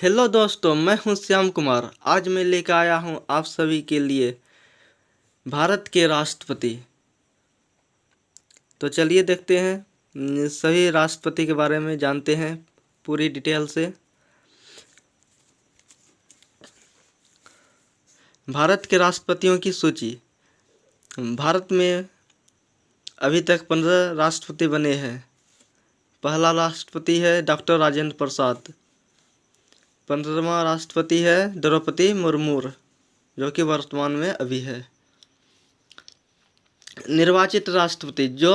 Hello दोस्तों, मैं हूं श्याम कुमार। आज मैं लेकर आया हूं आप सभी के लिए भारत के राष्ट्रपति। तो चलिए देखते हैं, सभी राष्ट्रपति के बारे में जानते हैं पूरी डिटेल से। भारत के राष्ट्रपतियों की सूची। भारत में अभी तक 15 राष्ट्रपति बने हैं। पहला राष्ट्रपति है डॉक्टर राजेंद्र प्रसाद। 15वां राष्ट्रपति है द्रौपदी मुर्मू, जो कि वर्तमान में अभी है। निर्वाचित राष्ट्रपति जो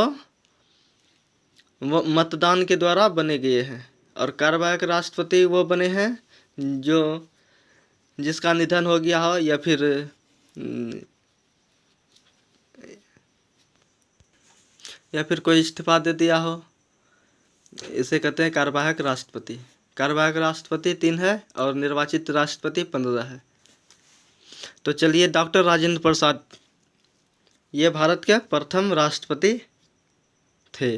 वो मतदान के द्वारा बने गए हैं, और कार्यवाहक राष्ट्रपति वो बने हैं जो जिसका निधन हो गया हो या फिर कोई इस्तीफा दे दिया हो, इसे कहते हैं कार्यवाहक राष्ट्रपति। कार्यवाहक राष्ट्रपति 3 है और निर्वाचित राष्ट्रपति 15 है। तो चलिए, डॉक्टर राजेंद्र प्रसाद ये भारत के प्रथम राष्ट्रपति थे।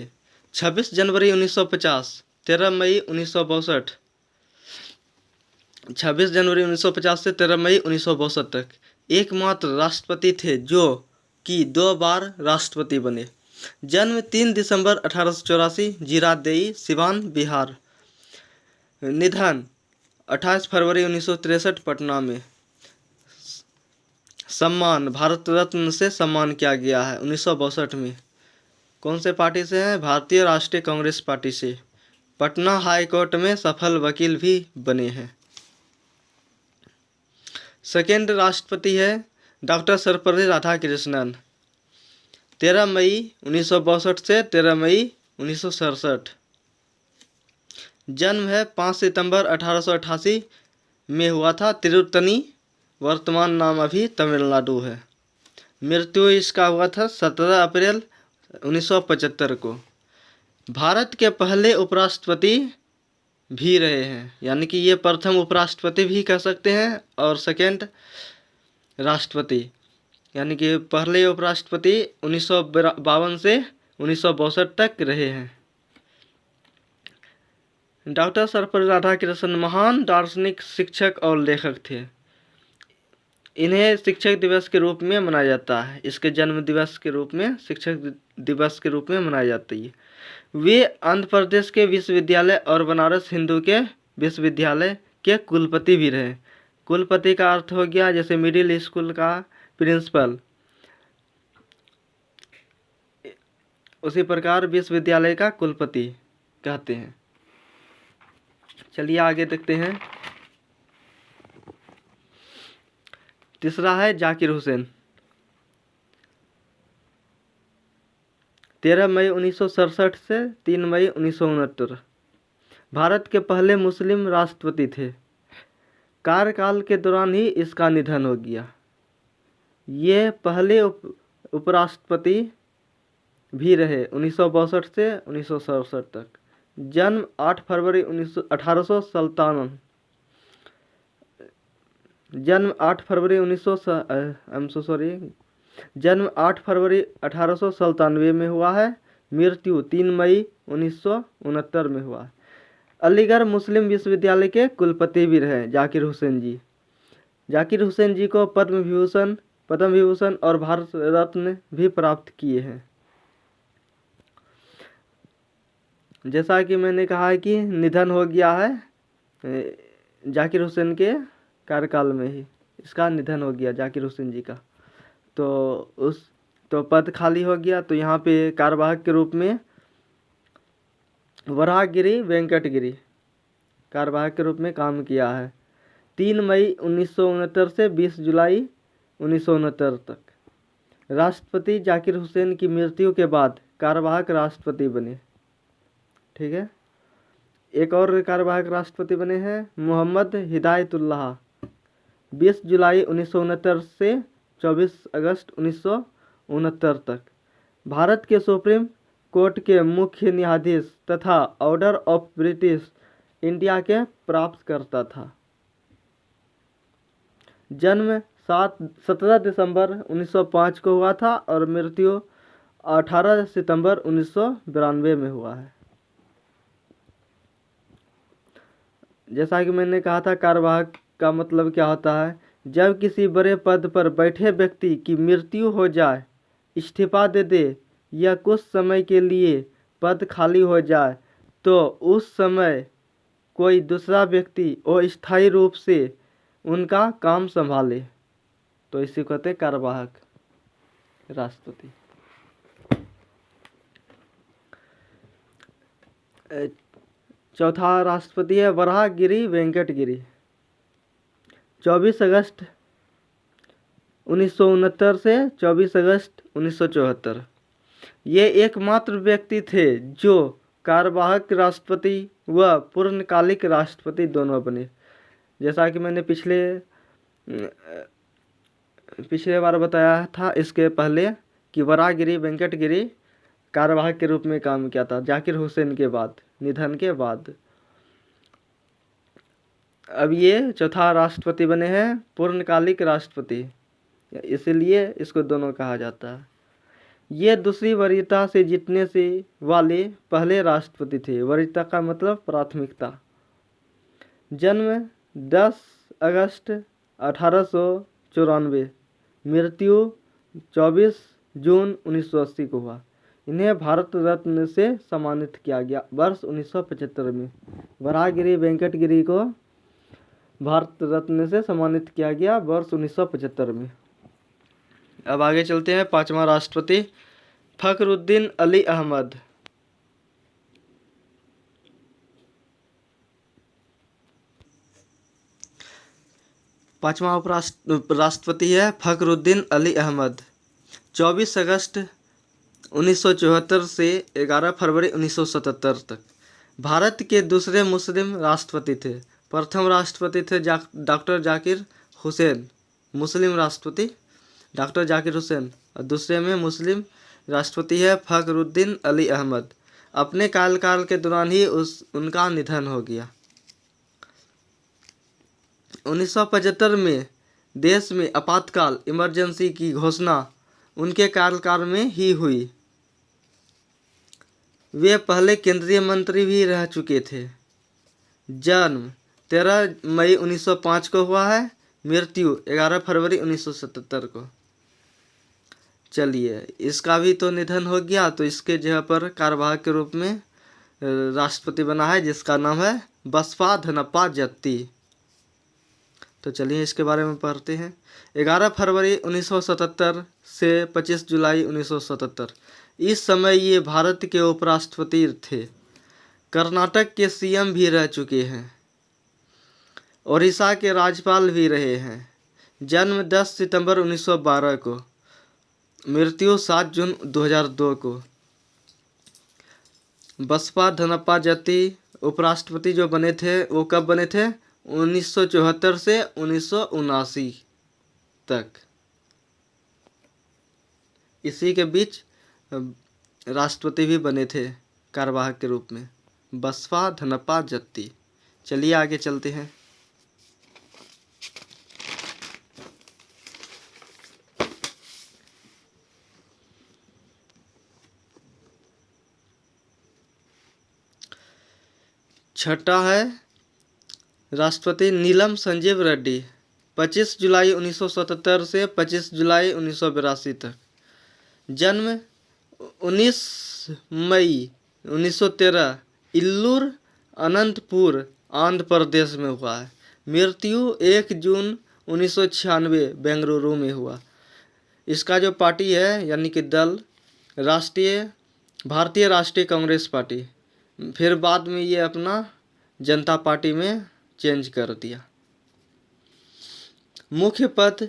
26 जनवरी 1950, 13 मई 1962, 26 जनवरी 1950 से 13 मई 1962 तक एकमात्र राष्ट्रपति थे जो कि 2 बार राष्ट्रपति बने। जन्म 3 दिसंबर 1884, जीरादेई, सिवान, बिहार। निधन 28 फरवरी 1963, पटना में। सम्मान भारत रत्न से सम्मान किया गया है 1962 में। कौन से पार्टी से हैं? भारतीय राष्ट्रीय कांग्रेस पार्टी से। पटना हाई कोर्ट में सफल वकील भी बने हैं। सेकेंड राष्ट्रपति है डॉक्टर सर्वपल्ली राधाकृष्णन। 13 मई 1962 से 13 मई 1967। जन्म है 5 सितंबर 1888 में हुआ था, तिरुत्तनी, वर्तमान नाम अभी तमिलनाडु है। मृत्यु इसका हुआ था 17 अप्रैल 1975 को। भारत के पहले उपराष्ट्रपति भी रहे हैं, यानी कि ये प्रथम उपराष्ट्रपति भी कह सकते हैं और सेकेंड राष्ट्रपति, यानी कि पहले उपराष्ट्रपति 1952 से 1962 तक रहे हैं। डॉक्टर सर्वपल्ली राधाकृष्णन महान दार्शनिक, शिक्षक और लेखक थे। इन्हें शिक्षक दिवस के रूप में मनाया जाता है। इसके जन्म दिवस के रूप में शिक्षक दिवस के रूप में मनाया जाता है। वे आंध्र प्रदेश के विश्वविद्यालय और बनारस हिंदू के विश्वविद्यालय के कुलपति भी रहे। कुलपति का अर्थ हो गया जैसे मिडिल स्कूल का प्रिंसिपल, उसी प्रकार विश्वविद्यालय का कुलपति कहते हैं। चलिए आगे देखते हैं। तीसरा है जाकिर हुसैन। 13 मई 1967 से 3 मई 1969 भारत के पहले मुस्लिम राष्ट्रपति थे। कार्यकाल के दौरान ही इसका निधन हो गया। ये पहले उपराष्ट्रपति भी रहे 1962 से 1967 तक। जन्म 8 फरवरी 1857। जन्म 8 फरवरी 1897 में हुआ है। मृत्यु 3 मई 1969 में हुआ है। अलीगढ़ मुस्लिम विश्वविद्यालय के कुलपति भी रहे जाकिर हुसैन जी। जाकिर हुसैन जी को पद्म विभूषण और भारत रत्न भी प्राप्त किए हैं। जैसा कि मैंने कहा कि निधन हो गया है जाकिर हुसैन के कार्यकाल में ही इसका निधन हो गया जाकिर हुसैन जी का। तो पद खाली हो गया। तो यहाँ पे कार्यवाहक के रूप में वराहगिरी वेंकटगिरी कार्यवाहक के रूप में काम किया है। 3 मई 1969 से 20 जुलाई 1969 तक। राष्ट्रपति जाकिर हुसैन की मृत्यु के बाद कार्यवाहक राष्ट्रपति बने। ठीक है। एक और कार्यवाहक राष्ट्रपति बने हैं मोहम्मद हिदायतुल्लाह, 20 जुलाई 1969 से 24 अगस्त 1969 तक। भारत के सुप्रीम कोर्ट के मुख्य न्यायाधीश तथा ऑर्डर ऑफ ब्रिटिश इंडिया के प्राप्तकर्ता था। जन्म 17 दिसंबर 1905 को हुआ था और मृत्यु 18 सितंबर 1992 में हुआ है। जैसा कि मैंने कहा था, कार्यवाहक का मतलब क्या होता है, जब किसी बड़े पद पर बैठे व्यक्ति की मृत्यु हो जाए, इस्तीफा दे दे या कुछ समय के लिए पद खाली हो जाए तो उस समय कोई दूसरा व्यक्ति अस्थायी रूप से उनका काम संभाले, तो इसी को कहते हैं कार्यवाहक राष्ट्रपति। चौथा राष्ट्रपति है वराहगिरी वेंकट गिरी। 24 अगस्त 1969 से 24 अगस्त 1974। ये एकमात्र व्यक्ति थे जो कार्यवाहक राष्ट्रपति व पूर्णकालिक राष्ट्रपति दोनों बने। जैसा कि मैंने पिछले बार बताया था इसके पहले कि वराहगिरी वेंकट गिरी कार्यवाहक के रूप में काम किया था जाकिर हुसैन के निधन के बाद। अब ये चौथा राष्ट्रपति बने हैं, पूर्णकालिक राष्ट्रपति, इसलिए इसको दोनों कहा जाता है। ये दूसरी वरीयता से जीतने से वाले पहले राष्ट्रपति थे। वरीयता का मतलब प्राथमिकता। जन्म 10 अगस्त 1894, मृत्यु 24 जून 1980 को हुआ। इन्हें भारत रत्न से सम्मानित किया गया वर्ष 1975 में। वराहगिरी वेंकट गिरी को भारत रत्न से सम्मानित किया गया वर्ष 1975 में। अब आगे चलते हैं। पांचवा राष्ट्रपति फखरुद्दीन अली अहमद। पांचवा राष्ट्रपति है फखरुद्दीन अली अहमद। 24 अगस्त 1974 से 11 फरवरी 1977 तक भारत के दूसरे मुस्लिम राष्ट्रपति थे। प्रथम राष्ट्रपति थे डॉक्टर जाकिर हुसैन, मुस्लिम राष्ट्रपति डॉक्टर जाकिर हुसैन, और दूसरे में मुस्लिम राष्ट्रपति है फखरुद्दीन अली अहमद। अपने कार्यकाल के दौरान ही उनका निधन हो गया। 1975 में देश में आपातकाल इमरजेंसी की घोषणा उनके कार्यकाल में ही हुई। वे पहले केंद्रीय मंत्री भी रह चुके थे। जन्म 13 मई 1905 को हुआ है, मृत्यु 11 फरवरी 1977 को। चलिए, इसका भी तो निधन हो गया, तो इसके जगह पर कार्यवाहक के रूप में राष्ट्रपति बना है जिसका नाम है बसपा धनप्पा जत्ती। तो चलिए इसके बारे में पढ़ते हैं। 11 फरवरी 1977 से 25 जुलाई 1977, इस समय ये भारत के उपराष्ट्रपति थे। कर्नाटक के सीएम भी रह चुके हैं। ओडिशा के राज्यपाल भी रहे हैं। जन्म 10 सितंबर 1912 को, मृत्यु 7 जून 2002 को। बसपा धनप्पा जत्ती उपराष्ट्रपति जो बने थे वो कब बने थे? 1974 से 1979 तक। इसी के बीच राष्ट्रपति भी बने थे कार्यवाहक के रूप में, बसपा धनप्पा जत्ती। चलिए आगे चलते हैं। छठा है राष्ट्रपति नीलम संजीव रेड्डी। 25 जुलाई 1977 से 25 जुलाई 1982 तक। जन्म 19 मई 1913 इल्लूर अनंतपुर आंध्र प्रदेश में हुआ है। मृत्यु 1 जून 1996 बेंगलुरु में हुआ। इसका जो पार्टी है यानी कि दल भारतीय राष्ट्रीय कांग्रेस पार्टी, फिर बाद में ये अपना जनता पार्टी में चेंज कर दिया। मुख्य पद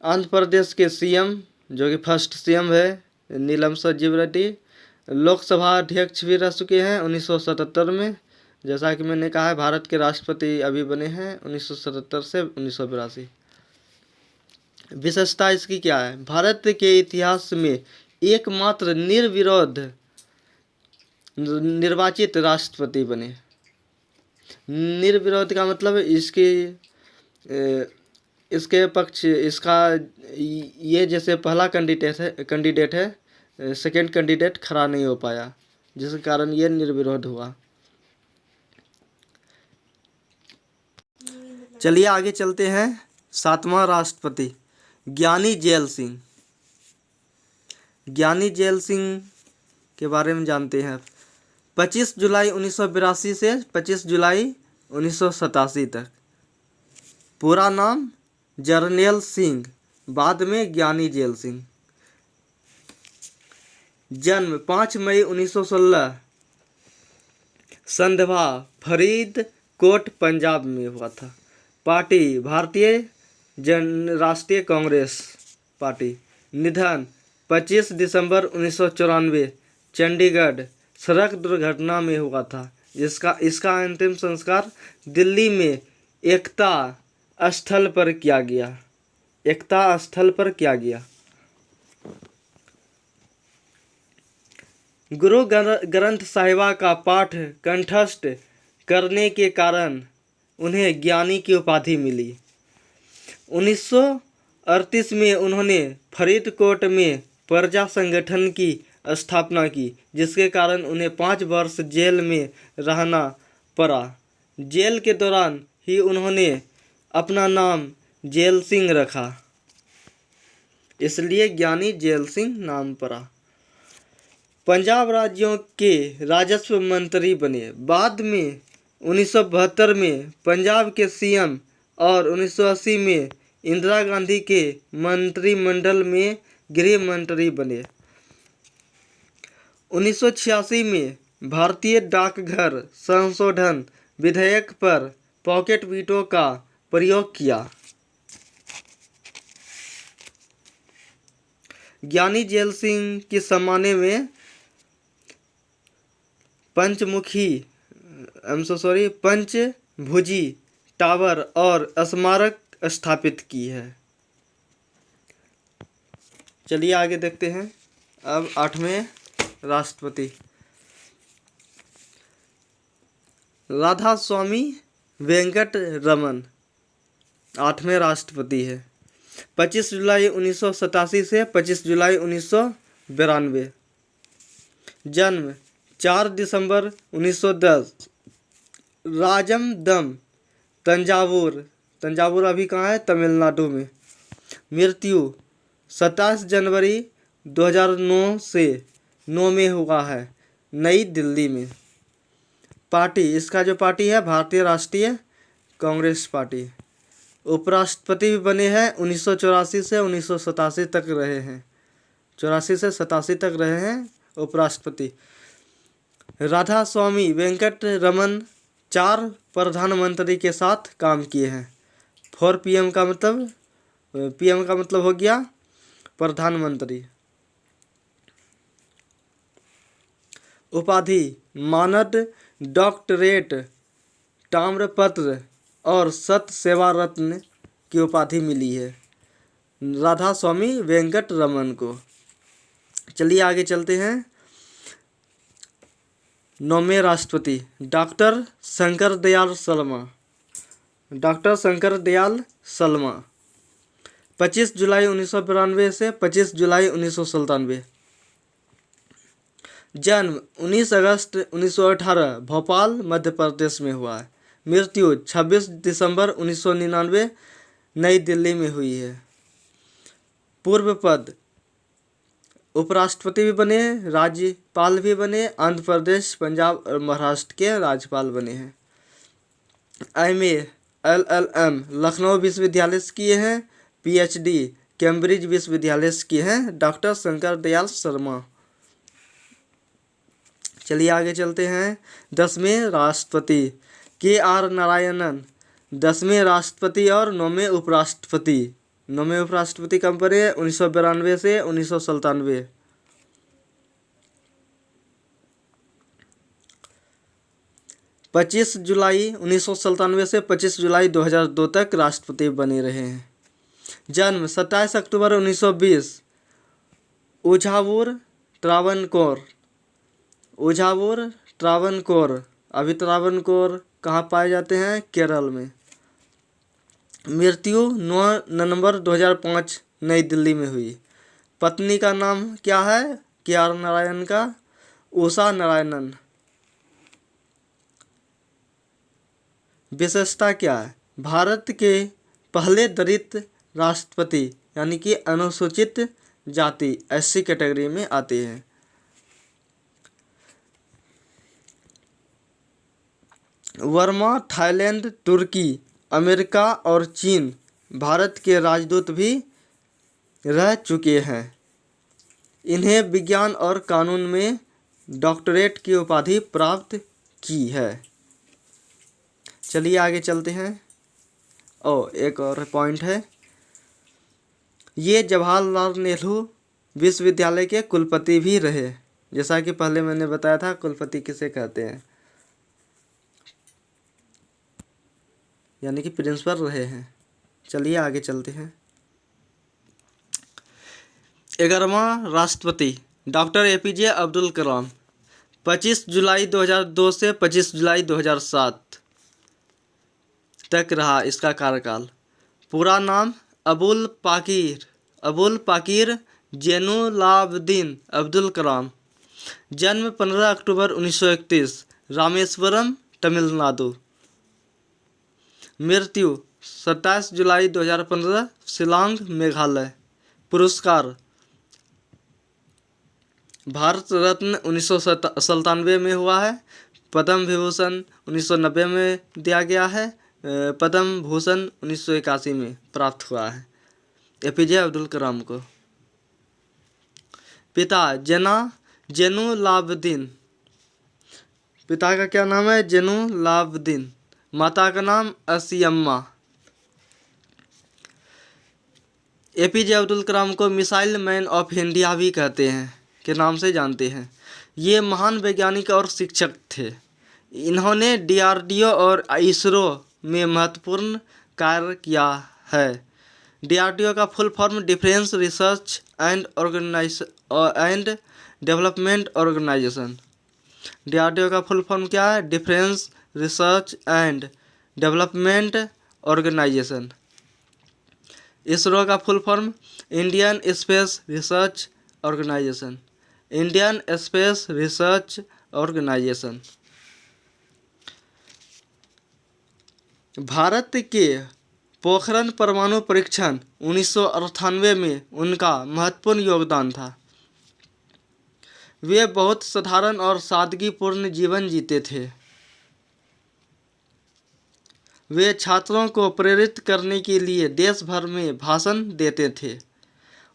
आंध्र प्रदेश के सीएम जो कि फर्स्ट सीएम है नीलम संजीव रेड्डी। लोकसभा अध्यक्ष भी रह चुके हैं 1977 में। जैसा कि मैंने कहा है भारत के राष्ट्रपति अभी बने हैं 1977 से 1982। विशेषता इसकी क्या है? भारत के इतिहास में एकमात्र निर्विरोध निर्वाचित राष्ट्रपति बने। निर्विरोध का मतलब इसके पक्ष इसका ये जैसे पहला कैंडिडेट है सेकंड कैंडिडेट खड़ा नहीं हो पाया, जिसके कारण ये निर्विरोध हुआ। चलिए आगे चलते हैं। 7वां राष्ट्रपति ज्ञानी जैल सिंह। ज्ञानी जैल सिंह के बारे में जानते हैं। 25 जुलाई 1982 से 25 जुलाई 1987 तक। पूरा नाम जरनैल सिंह, बाद में ज्ञानी जैल सिंह। जन्म 5 मई 1916 संधवा फरीदकोट पंजाब में हुआ था। पार्टी भारतीय राष्ट्रीय कांग्रेस पार्टी। निधन 25 दिसंबर 1994 चंडीगढ़ सड़क दुर्घटना में हुआ था। इसका अंतिम संस्कार दिल्ली में एकता स्थल पर किया गया। एकता स्थल पर किया गया। गुरु ग्रंथ साहिबा का पाठ कंठस्थ करने के कारण उन्हें ज्ञानी की उपाधि मिली। 1938 में उन्होंने फरीदकोट में प्रजा संगठन की स्थापना की, जिसके कारण उन्हें 5 वर्ष जेल में रहना पड़ा। जेल के दौरान ही उन्होंने अपना नाम जैल सिंह रखा, इसलिए ज्ञानी जैल सिंह नाम पड़ा। पंजाब राज्यों के राजस्व मंत्री बने। बाद में 1972 में पंजाब के सीएम और 1980 में इंदिरा गांधी के मंत्रिमंडल में गृह मंत्री बने। 1986 में भारतीय डाकघर संशोधन विधेयक पर पॉकेट वीटो का प्रयोग किया। ज्ञानी जैल सिंह की सम्मान में पंचभुजी टावर और स्मारक स्थापित की है। चलिए आगे देखते हैं। अब 8वें राष्ट्रपति राधा स्वामी वेंकट रमन 8वें राष्ट्रपति है। 25 जुलाई 1987 से 25 जुलाई 1992। जन्म 4 दिसंबर 1910 राजमदम तंजावुर अभी कहाँ है? तमिलनाडु में। मृत्यु 27 जनवरी 2009 से 9 में हुआ है, नई दिल्ली में। पार्टी, इसका जो पार्टी है भारतीय राष्ट्रीय कांग्रेस पार्टी। उपराष्ट्रपति भी बने हैं। 1984 से 1987 तक रहे हैं। 84 से 87 तक रहे हैं उपराष्ट्रपति। राधा स्वामी वेंकट रमन 4 प्रधानमंत्री के साथ काम किए हैं। 4 PM का मतलब हो गया प्रधानमंत्री। उपाधि मानद डॉक्टरेट, ताम्रपत्र और सत सेवा रत्न की उपाधि मिली है राधा स्वामी वेंकट रमन को। चलिए आगे चलते हैं। 9वें राष्ट्रपति डॉक्टर शंकर दयाल शर्मा 25 जुलाई 1992 से 25 जुलाई 1997। जन्म 19 अगस्त 1918 भोपाल मध्य प्रदेश में हुआ है। मृत्यु 26 दिसंबर 1999 नई दिल्ली में हुई है। पूर्व पद उपराष्ट्रपति भी बने, राज्यपाल भी बने, आंध्र प्रदेश, पंजाब और महाराष्ट्र के राज्यपाल बने हैं। MA LLM लखनऊ विश्वविद्यालय से किए हैं। PhD कैम्ब्रिज विश्वविद्यालय से किए हैं डॉक्टर शंकर दयाल शर्मा। चलिए आगे चलते हैं। 10वें राष्ट्रपति KR नारायणन 10वें राष्ट्रपति और 9वें उपराष्ट्रपति। 9वें उपराष्ट्रपति कब बने? 1992 से 1997। 25 जुलाई 1997 से 25 जुलाई 2002 तक राष्ट्रपति बने रहे हैं। जन्म 27 अक्टूबर 1920 उझावूर त्रावणकोर। अभी त्रावणकोर कहाँ पाए जाते हैं? केरल में। मृत्यु 9 नवंबर 2005 नई दिल्ली में हुई। पत्नी का नाम क्या है KR नारायण का? उषा नारायणन। विशेषता क्या है? भारत के पहले दलित राष्ट्रपति यानी कि अनुसूचित जाति SC कैटेगरी में आते हैं। वर्मा थाईलैंड, तुर्की, अमेरिका और चीन भारत के राजदूत भी रह चुके हैं। इन्हें विज्ञान और कानून में डॉक्टरेट की उपाधि प्राप्त की है। चलिए आगे चलते हैं। एक और पॉइंट है, ये जवाहरलाल नेहरू विश्वविद्यालय के कुलपति भी रहे। जैसा कि पहले मैंने बताया था कुलपति किसे कहते हैं, यानी कि प्रिंसिपल रहे हैं। चलिए आगे चलते हैं। 11वां राष्ट्रपति डॉक्टर APJ अब्दुल कलाम 25 जुलाई 2002 से 25 जुलाई 2007 तक रहा इसका कार्यकाल। पूरा नाम अबुल पाकीर जैनुलाब्दीन अब्दुल कलाम। जन्म 15 अक्टूबर 1931, रामेश्वरम, तमिलनाडु। मृत्यु 27 जुलाई 2015, शिलांग, मेघालय। पुरस्कार भारत रत्न 1997 में हुआ है। पद्म विभूषण 1990 में दिया गया है। पद्म भूषण 1981 में प्राप्त हुआ है APJ अब्दुल कलाम को। पिता जैनुलाब्दीन, पिता का क्या नाम है? जैनुलाब्दीन। माता का नाम असियम्मा। APJ अब्दुल कलाम को मिसाइल मैन ऑफ इंडिया भी कहते हैं के नाम से जानते हैं। ये महान वैज्ञानिक और शिक्षक थे। इन्होंने DRDO और ISRO में महत्वपूर्ण कार्य किया है। DRDO का full form defence research and development organisation. DRDO का फुल फॉर्म क्या है? Defence research and development organisation. ISRO का full form Indian space research organisation. Indian space research organisation. Bharat के पोखरण परमाणु परीक्षण 1998 में उनका महत्वपूर्ण योगदान था। वे बहुत साधारण और सादगीपूर्ण जीवन जीते थे। वे छात्रों को प्रेरित करने के लिए देश भर में भाषण देते थे।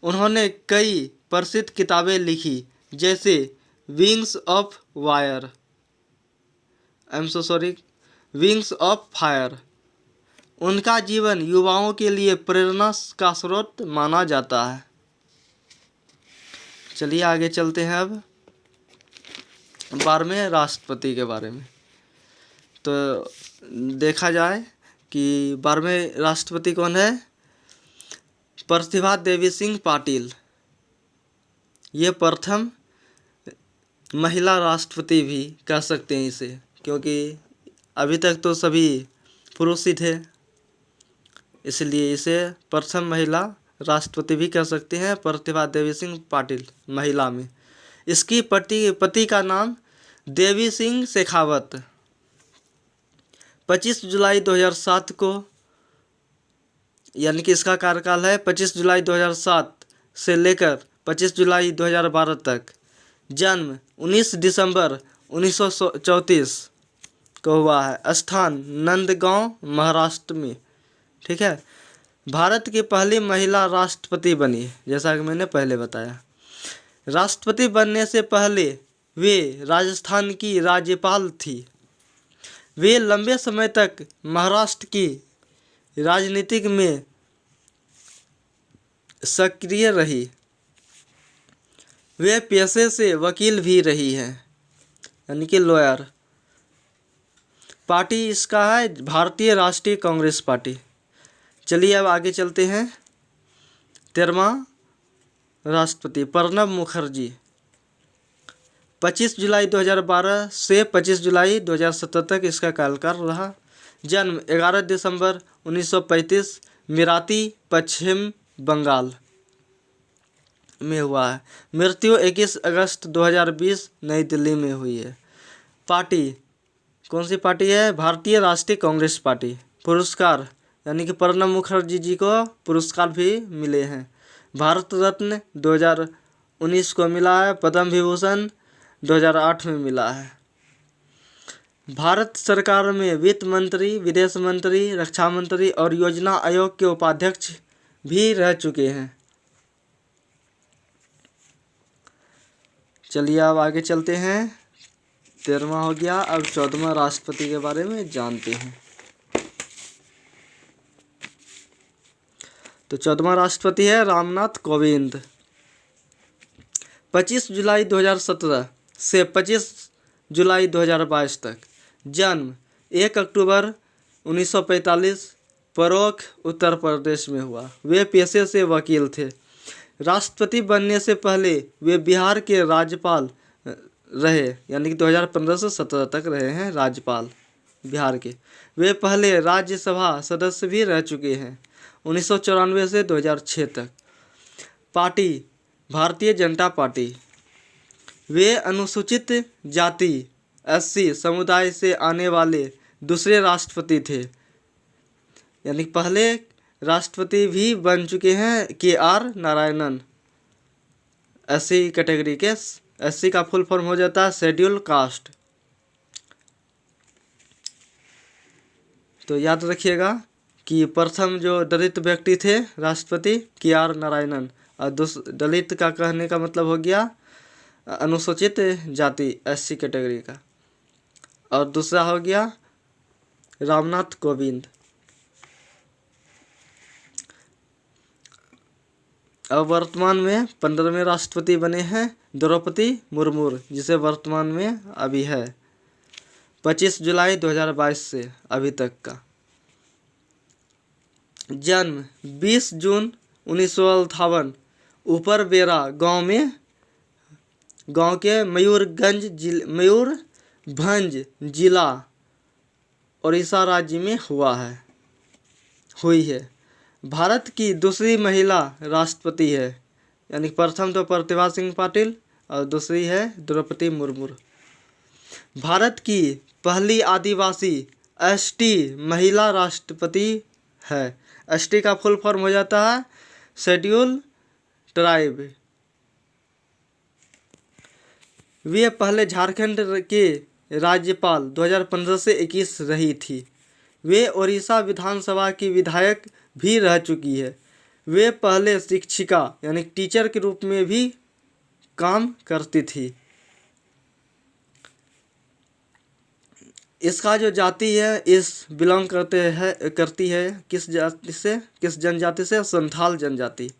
उन्होंने कई प्रसिद्ध किताबें लिखी जैसे विंग्स ऑफ फायर। उनका जीवन युवाओं के लिए प्रेरणा का स्रोत माना जाता है। चलिए आगे चलते हैं अब 12वें राष्ट्रपति के बारे में। तो देखा जाए कि 12वें राष्ट्रपति कौन है? प्रतिभा देवी सिंह पाटिल। ये प्रथम महिला राष्ट्रपति भी कह सकते हैं इसे, क्योंकि अभी तक तो सभी पुरुष ही थे, इसलिए इसे प्रथम महिला राष्ट्रपति भी कह सकते हैं। प्रतिभा देवी सिंह पाटिल महिला में। इसकी पति का नाम देवी सिंह शेखावत। 25 जुलाई 2007 को, यानी कि इसका कार्यकाल है 25 जुलाई 2007 से लेकर 25 जुलाई 2012 तक। जन्म 19 दिसंबर 1934 को हुआ है। स्थान नंदगांव, महाराष्ट्र में। ठीक है। भारत की पहली महिला राष्ट्रपति बनी, जैसा कि मैंने पहले बताया। राष्ट्रपति बनने से पहले वे राजस्थान की राज्यपाल थी। वे लंबे समय तक महाराष्ट्र की राजनीति में सक्रिय रही। वे पेशे से वकील भी रही हैं, यानी कि लॉयर। पार्टी इसका है भारतीय राष्ट्रीय कांग्रेस पार्टी। चलिए अब आगे चलते हैं। 13वां राष्ट्रपति प्रणब मुखर्जी। 25 जुलाई 2012 से 25 जुलाई 2017 तक इसका कार्यकाल रहा। जन्म 11 दिसंबर 1935 मिराती, पश्चिम बंगाल में हुआ है। मृत्यु 21 अगस्त 2020 नई दिल्ली में हुई है। पार्टी कौन सी पार्टी है? भारतीय राष्ट्रीय कांग्रेस पार्टी। पुरस्कार यानी कि प्रणब मुखर्जी जी को पुरस्कार भी मिले हैं। भारत रत्न 2019 को मिला है। पद्म विभूषण 2008 में मिला है। भारत सरकार में वित्त मंत्री, विदेश मंत्री, रक्षा मंत्री और योजना आयोग के उपाध्यक्ष भी रह चुके हैं। चलिए अब आगे चलते हैं। 13वां हो गया। अब 14वां राष्ट्रपति के बारे में जानते हैं। तो 14वां राष्ट्रपति है रामनाथ कोविंद। 25 जुलाई 2017 से 25 जुलाई 2022 तक। जन्म 1 अक्टूबर 1945 परोख उत्तर प्रदेश में हुआ। वे पेशे से वकील थे। राष्ट्रपति बनने से पहले वे बिहार के राज्यपाल रहे, यानी कि 2015 से 17 तक रहे हैं राज्यपाल बिहार के। वे पहले राज्यसभा सदस्य भी रह चुके हैं 1994 से 2006 तक। Party Bharatiya Janata party. वे अनुसूचित जाति SC समुदाय से आने वाले दूसरे राष्ट्रपति थे, यानी पहले राष्ट्रपति भी बन चुके हैं KR नारायणन। SC कैटेगरी के, SC का फुल फॉर्म हो जाता है शेड्यूल कास्ट। तो याद रखिएगा कि प्रथम जो दलित व्यक्ति थे राष्ट्रपति KR नारायणन, और दलित का कहने का मतलब हो गया अनुसूचित जाति SC कैटेगरी का, और दूसरा हो गया रामनाथ कोविंद। अब वर्तमान में 15वें राष्ट्रपति बने हैं द्रौपदी मुर्मू, जिसे वर्तमान में अभी है 25 जुलाई 2022 से अभी तक का। जन्म 20 जून 1958 ऊपर बेरा गांव के मयूरभंज जिला उड़ीसा राज्य में हुई है। भारत की दूसरी महिला राष्ट्रपति है, यानी प्रथम तो प्रतिभा सिंह पाटिल और दूसरी है द्रौपदी मुर्मू। भारत की पहली आदिवासी ST महिला राष्ट्रपति है। ST का फुल फॉर्म हो जाता है शेड्यूल ट्राइब। वे पहले झारखंड के राज्यपाल 2015 से 21 रही थी। वे उड़ीसा विधानसभा की विधायक भी रह चुकी है। वे पहले शिक्षिका यानी टीचर के रूप में भी काम करती थी। इसका जो जाति है इस बिलोंग करती है किस जाति से, किस जनजाति से? संथाल जनजाति।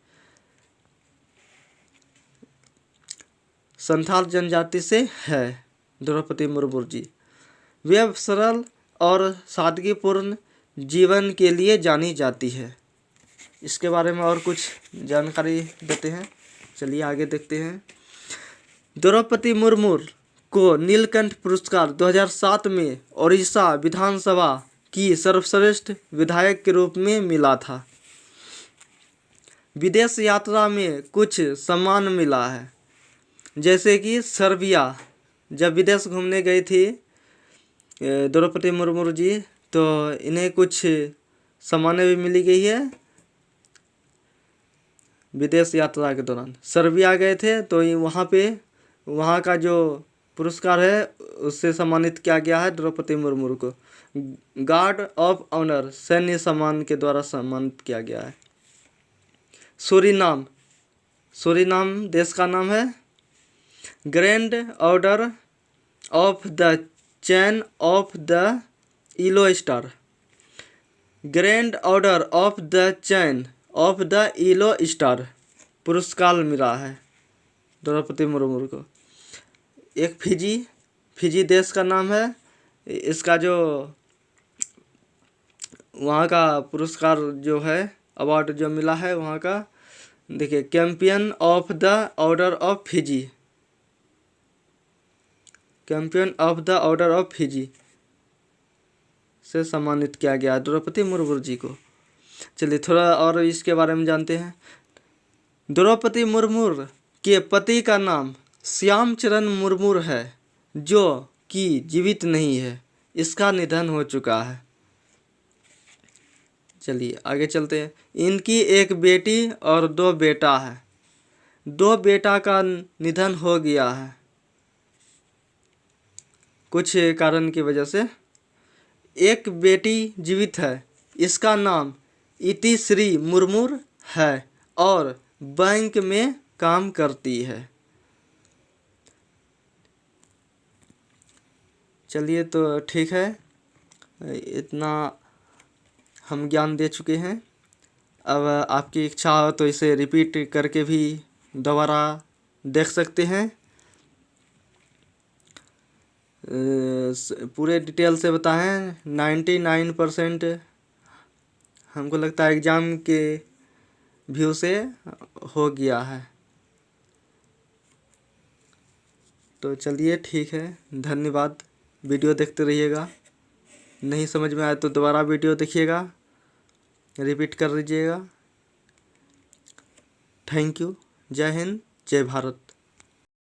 संथाल जनजाति से है द्रौपदी मुर्मू जी। वे सरल और सादगीपूर्ण जीवन के लिए जानी जाती है। इसके बारे में और कुछ जानकारी देते हैं, चलिए आगे देखते हैं। द्रौपदी मुर्मू को नीलकंठ पुरस्कार 2007 में उड़ीसा विधानसभा की सर्वश्रेष्ठ विधायक के रूप में मिला था। विदेश यात्रा में कुछ सम्मान मिला है, जैसे कि सर्बिया जब विदेश घूमने गई थी द्रौपदी मुर्मू जी, तो इन्हें कुछ सम्मानें भी मिली गई है विदेश यात्रा के दौरान। सर्बिया गए थे तो वहाँ का जो पुरस्कार है उससे सम्मानित किया गया है द्रौपदी मुर्मू को। गार्ड ऑफ ऑनर सैन्य सम्मान के द्वारा सम्मानित किया गया है। सूरीनाम देश का नाम है। Grand order of the chain of the yellow star. Grand order of the chain of the yellow star पुरस्कार मिला है द्रौपदी मुर्मू को। एक फिजी देश का नाम है। इसका जो वहाँ का पुरस्कार जो है, अवार्ड जो मिला है वहाँ का, देखिए champion of the order of Fiji, champion of the order of Fiji से सम्मानित किया गया द्रौपदी मुर्मू जी को। चलिए थोड़ा और इसके बारे में जानते हैं। द्रौपदी मुर्मू के पति का नाम श्याम चरण मुर्मू है, जो कि जीवित नहीं है, इसका निधन हो चुका है। चलिए आगे चलते हैं। इनकी एक बेटी और 2 बेटा है। 2 बेटा का निधन हो गया है कुछ कारण की वजह से। एक बेटी जीवित है, इसका नाम इतिश्री मुर्मू है और बैंक में काम करती है। चलिए तो ठीक है, इतना हम ज्ञान दे चुके हैं। अब आपकी इच्छा हो तो इसे रिपीट करके भी दोबारा देख सकते हैं। पूरे डिटेल से बताएं। 99% हमको लगता है एग्ज़ाम के व्यू से हो गया है। तो चलिए ठीक है, धन्यवाद। वीडियो देखते रहिएगा। नहीं समझ में आए तो दोबारा वीडियो देखिएगा, रिपीट कर लीजिएगा। Thank you. जय हिंद, जय भारत।